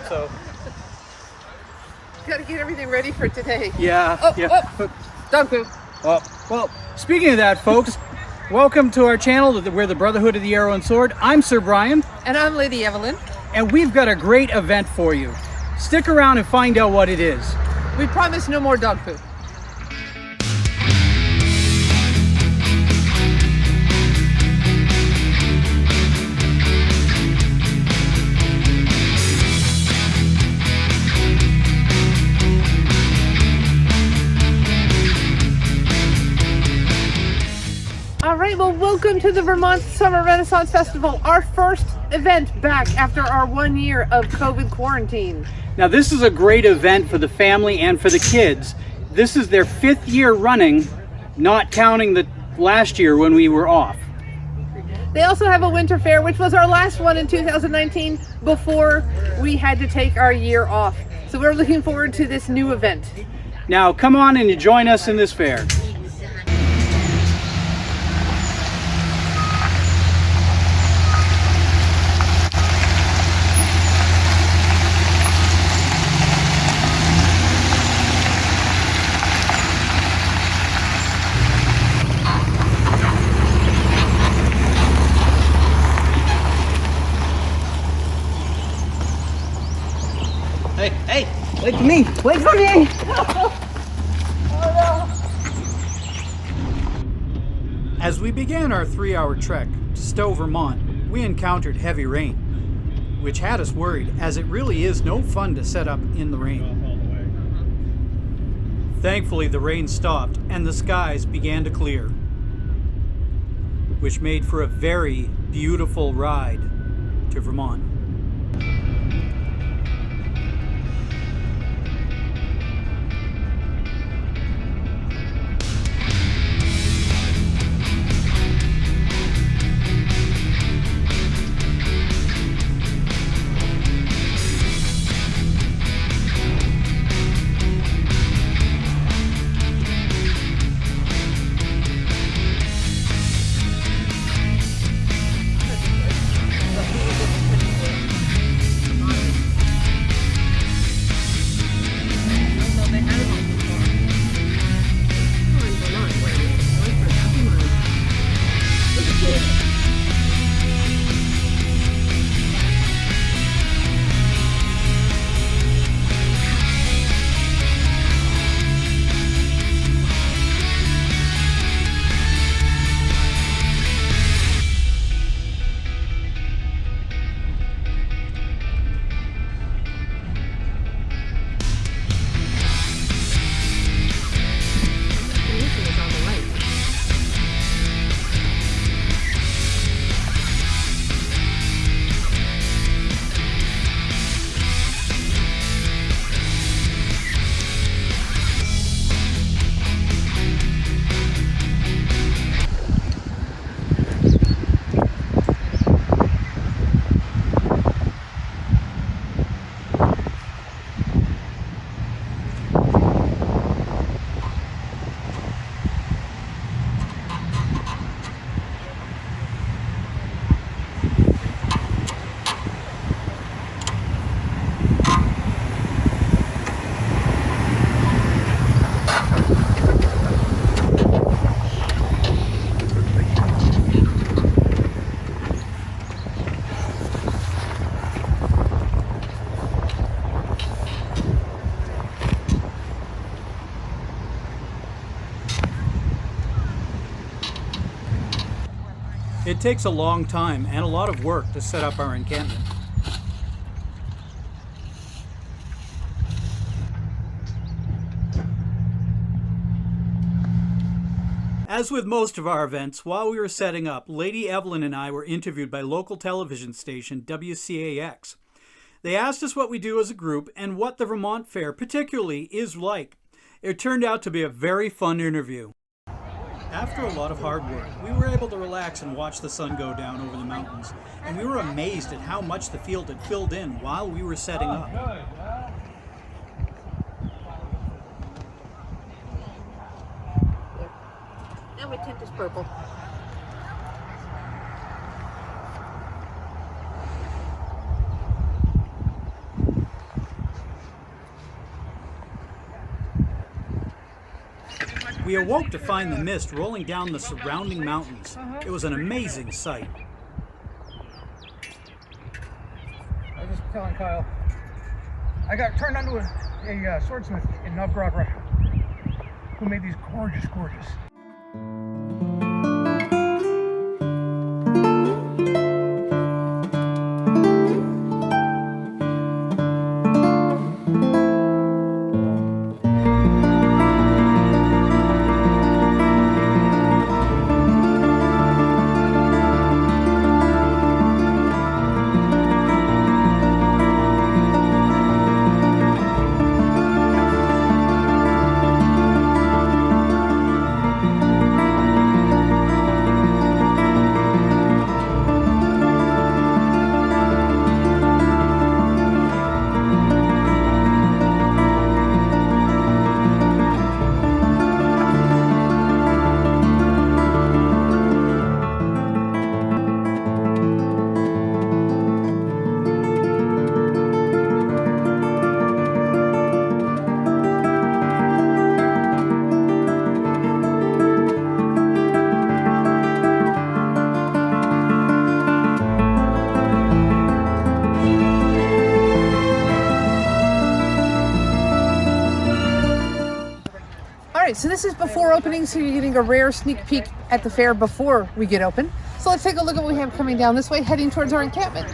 so. Got to get everything ready for today. Yeah. Oh, dog poo. Well, speaking of that, folks, welcome to our channel. We're the Brotherhood of the Arrow and Sword. I'm Sir Brian. And I'm Lady Evelyn. And we've got a great event for you. Stick around and find out what it is. We promise no more dog poo. All right, well, welcome to the Vermont Summer Renaissance Festival, our first event back after our 1 year of COVID quarantine. Now, this is a great event for the family and for the kids. This is their 5th year running, not counting the last year when we were off. They also have a winter fair, which was our last one in 2019 before we had to take our year off. So we're looking forward to this new event. Now, come on and join us in this fair. Hey, wait for me! Wait for me! As we began our 3-hour trek to Stowe, Vermont, we encountered heavy rain, which had us worried, as it really is no fun to set up in the rain. Thankfully, the rain stopped and the skies began to clear, which made for a very beautiful ride to Vermont. It takes a long time and a lot of work to set up our encampment. As with most of our events, while we were setting up, Lady Evelyn and I were interviewed by local television station WCAX. They asked us what we do as a group and what the Vermont Fair particularly is like. It turned out to be a very fun interview. After a lot of hard work, we were able to relax and watch the sun go down over the mountains, and we were amazed at how much the field had filled in while we were setting up. Now my tent is purple. We awoke to find the mist rolling down the surrounding mountains. It was an amazing sight. I was just telling Kyle, I got turned onto a swordsmith in Novgorod, Russia, who made these gorgeous. Alright, so this is before opening, so you're getting a rare sneak peek at the fair before we get open. So let's take a look at what we have coming down this way, heading towards our encampment.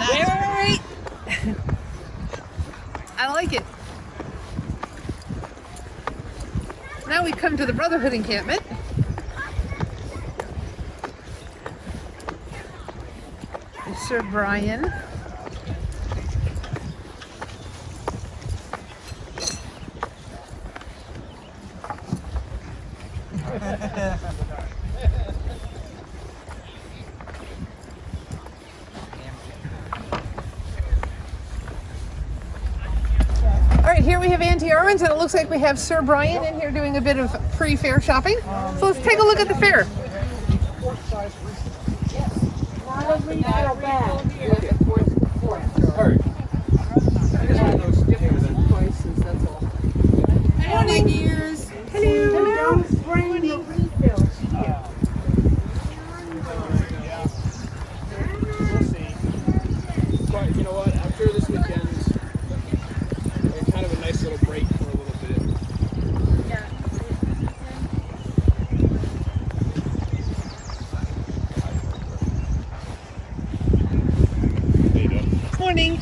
Wait. I like it. Now we come to the Brotherhood encampment. Sir Brian. All right, here we have Auntie Arwen's, and it looks like we have Sir Brian in here doing a bit of pre-fair shopping. So let's take a look at the fair. Morning, dears. Hello. We'll see. But you know what? After this weekend, it's kind of a nice little break for a little bit. There you go. Morning.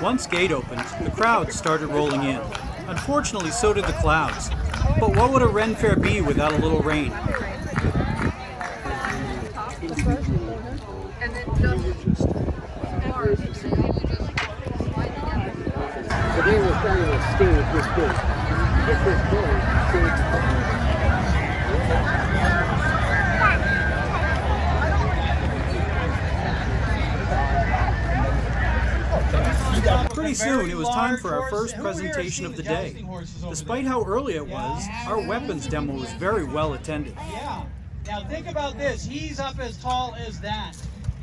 Once gate opened, the crowds started rolling in. Unfortunately, so did the clouds. But what would a Ren Faire be without a little rain? Today we're starting to stay with this boat. Get this boat. Pretty soon, it was time for our first presentation of the day. Despite how early it was, our weapons demo was very well attended. Yeah. Now think about this. He's up as tall as that.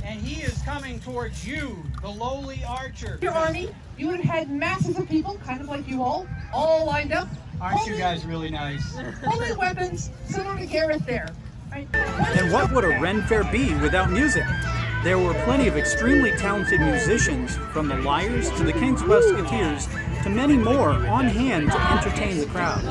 And he is coming towards you, the lowly archer. Your army, you would have had masses of people, kind of like you all lined up. Aren't you guys really nice? Holding weapons, similar to Gareth there. Right? And what would a Ren Faire be without music? There were plenty of extremely talented musicians, from the Lyres to the King's Musketeers to many more, on hand to entertain the crowds.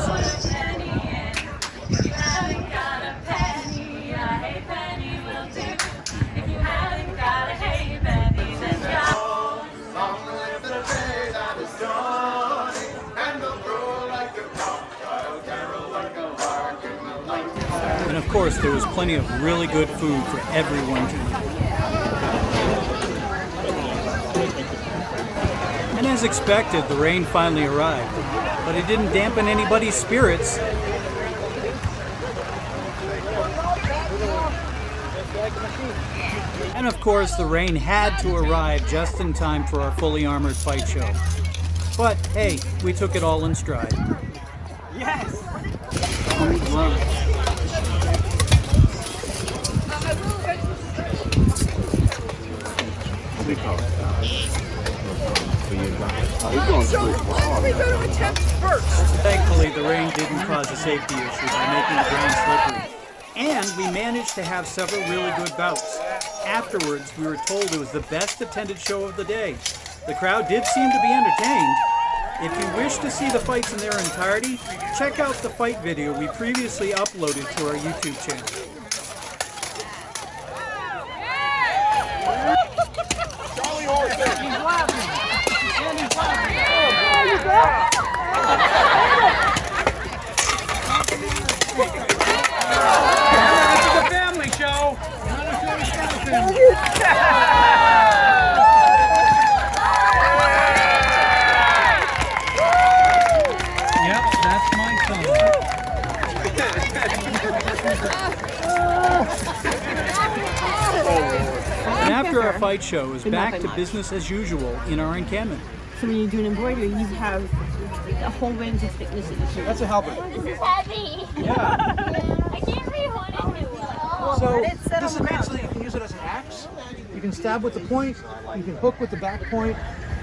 And of course, there was plenty of really good food for everyone to eat. And as expected, the rain finally arrived, but it didn't dampen anybody's spirits. And of course, the rain had to arrive just in time for our fully armored fight show. But hey, we took it all in stride. Yes! Thankfully, the rain didn't cause a safety issue by making the ground slippery. And we managed to have several really good bouts. Afterwards, we were told it was the best attended show of the day. The crowd did seem to be entertained. If you wish to see the fights in their entirety, check out the fight video we previously uploaded to our YouTube channel. Charlie Horse, he's laughing. And he's laughing. This is a family show. Not a show of skeletons. Yep, that's my son. And after our fight show, it was back to business as usual in our encampment. So when you're doing embroidery, you have a whole range of thicknesses. That's a helper. This is heavy. Yeah. I can't read one into it. So this is basically, you can use it as an axe. You can stab with the point. You can hook with the back point.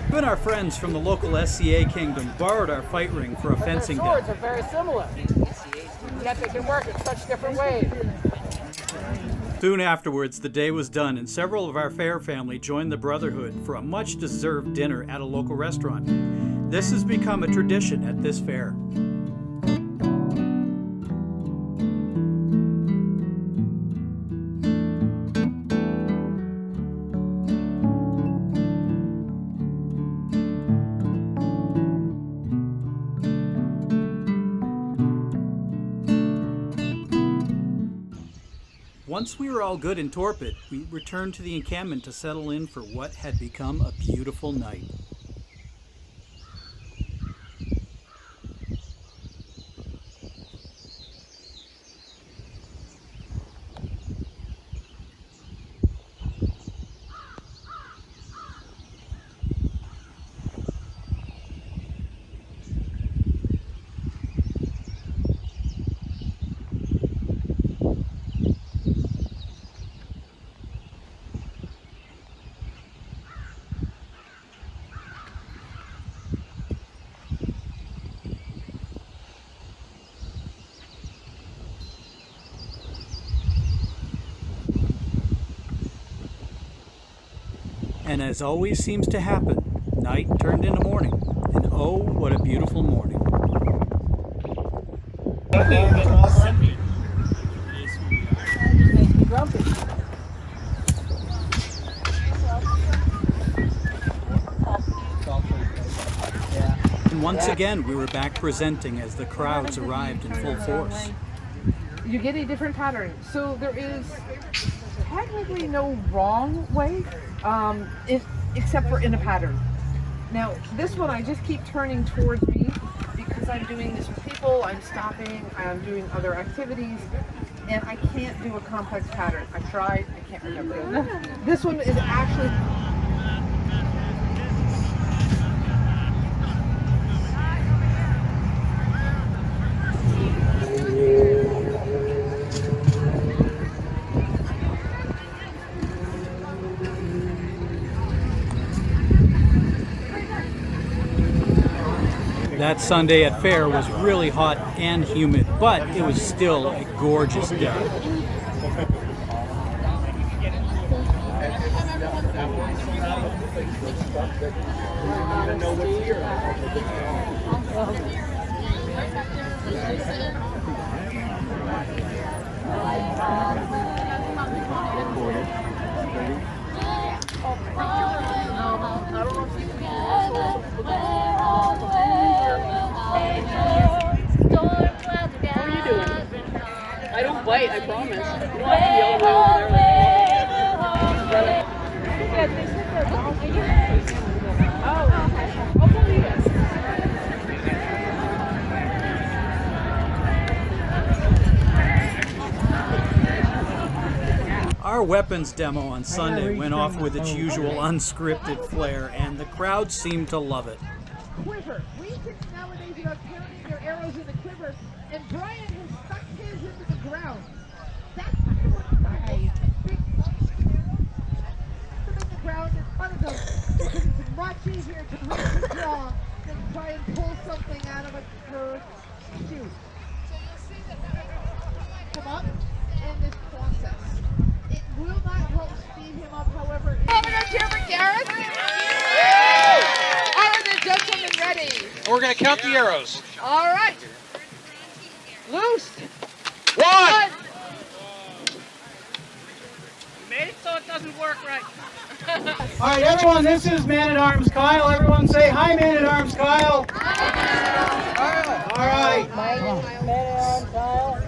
Even our friends from the local SCA kingdom borrowed our fight ring for a fencing Swords day. are very similar, yet they can work in such different ways. Soon afterwards, the day was done, and several of our fair family joined the Brotherhood for a much-deserved dinner at a local restaurant. This has become a tradition at this fair. Once we were all good in torpid, we returned to the encampment to settle in for what had become a beautiful night. And as always seems to happen, night turned into morning, and oh, what a beautiful morning. And once again, we were back presenting as the crowds arrived in full force. You get a different pattern. So there is technically no wrong way, except for in a pattern. Now, this one I just keep turning towards me because I'm doing this with people, I'm stopping, I'm doing other activities, and I can't do a complex pattern. I tried, I can't remember. This one is actually... That Sunday at fair was really hot and humid, but it was still a gorgeous day. I don't bite. great, I promise. We'll have to be all the way over there. Yeah, they said they're wrong. Oh, okay. I'll believe it. Our weapons demo on Sunday went off with its usual unscripted flair, and the crowd seemed to love it. Quiver. Regents nowadays are not carrying their arrows in the quiver, and Brian has stuck his into the ground. That's right. Big in the ground in front of them, because it's much easier to reach the draw than try and pull something out of a curved shoe. So you'll see that come up in this process. It will not help speed him up, however. Are the gentlemen ready? We're going to count the arrows. All right. Loosed. One! Made it so it doesn't work right. All right, everyone, this is Man-at-Arms Kyle. Everyone say hi, Man-at-Arms Kyle. All right. Man-at-Arms Kyle.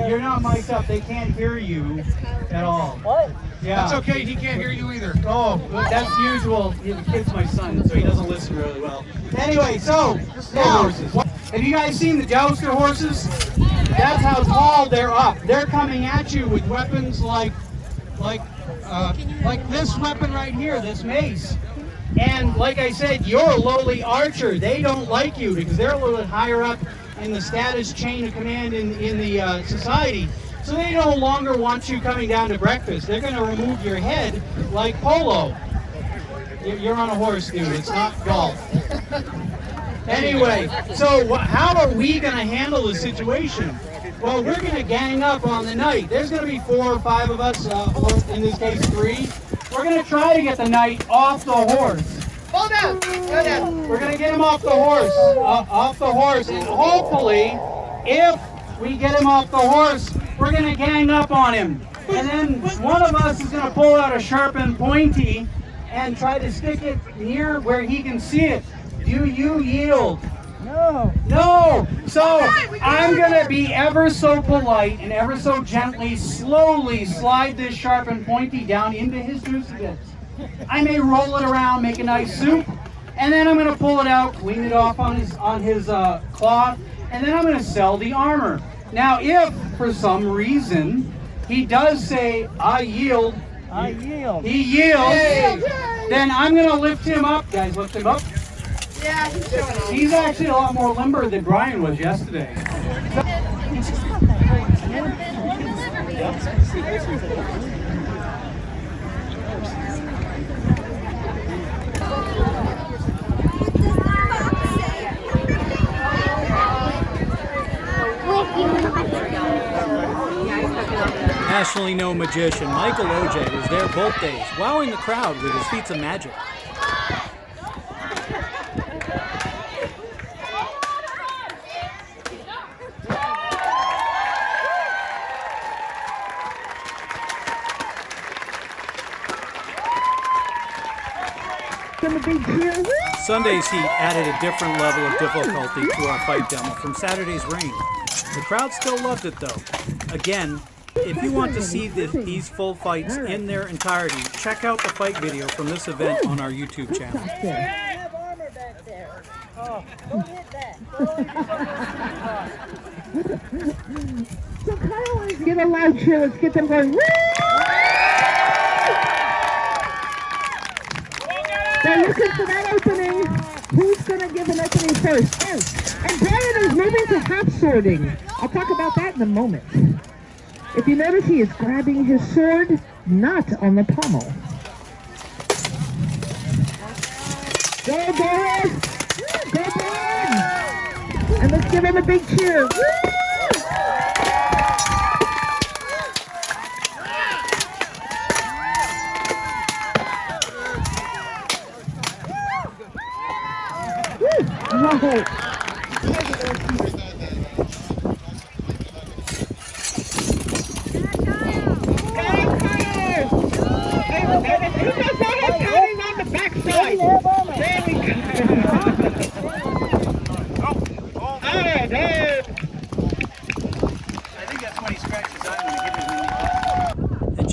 You're not mic'd up. They can't hear you at all. What? Yeah. That's okay, he can't hear you either. Oh, that's usual. The kid's my son, so he doesn't listen really well. Anyway, so, now, have you guys seen the jouster horses? That's how tall they're up. They're coming at you with weapons like this weapon right here, this mace. And like I said, you're a lowly archer. They don't like you because they're a little bit higher up in the status chain of command in the society. So they no longer want you coming down to breakfast. They're going to remove your head like polo. You're on a horse, dude. It's not golf. Anyway, so how are we going to handle the situation? Well, we're going to gang up on the knight. There's going to be 4 or 5 of us, or in this case 3. We're going to try to get the knight off the horse. Hold down. Go down. We're going to get him off the horse, and hopefully, if we get him off the horse, we're going to gang up on him. And then one of us is going to pull out a sharpened pointy and try to stick it near where he can see it. Do you yield? No. No! So, I'm going to be ever so polite and ever so gently, slowly slide this sharpened pointy down into his juicy bits. I may roll it around, make a nice soup, and then I'm going to pull it out, clean it off on his cloth, and then I'm going to sell the armor. Now, if for some reason he does say, I yield, he yields, then I'm going to lift him up. Guys, lift him up. Yeah, he's showing off. He's actually a lot more limber than Brian was yesterday. Nationally known magician Michael O.J. was there both days, wowing the crowd with his feats of magic. Sunday's heat added a different level of difficulty to our fight demo from Saturday's rain. The crowd still loved it though. Again, if you want to see these full fights in their entirety, check out the fight video from this event on our YouTube channel. I have armor back there. Oh, don't hit that. So Kyle wants to get a loud cheer. Let's get them going. Woo! They're looking for that opening. Who's going to give an opening first? And Brian is moving to half swording. I'll talk about that in a moment. If you notice, he is grabbing his sword, not on the pommel. Go, Boris! Go, Brian! And let's give him a big cheer. Woo! Whoa.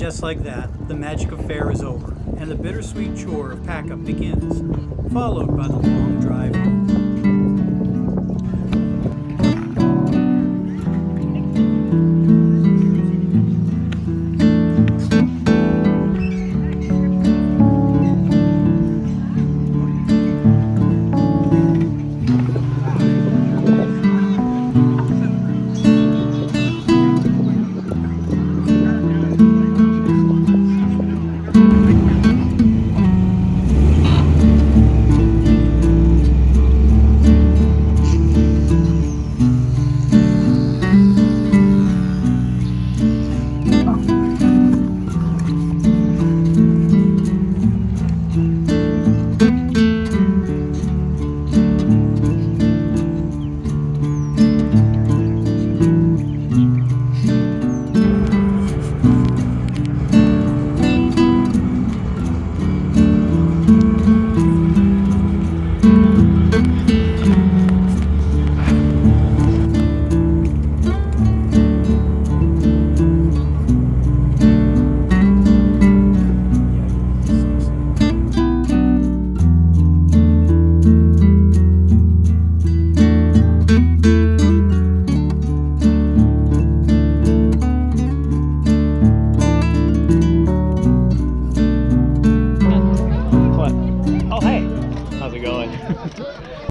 just like that, the magic of fair is over, and the bittersweet chore of pack-up begins, followed by the long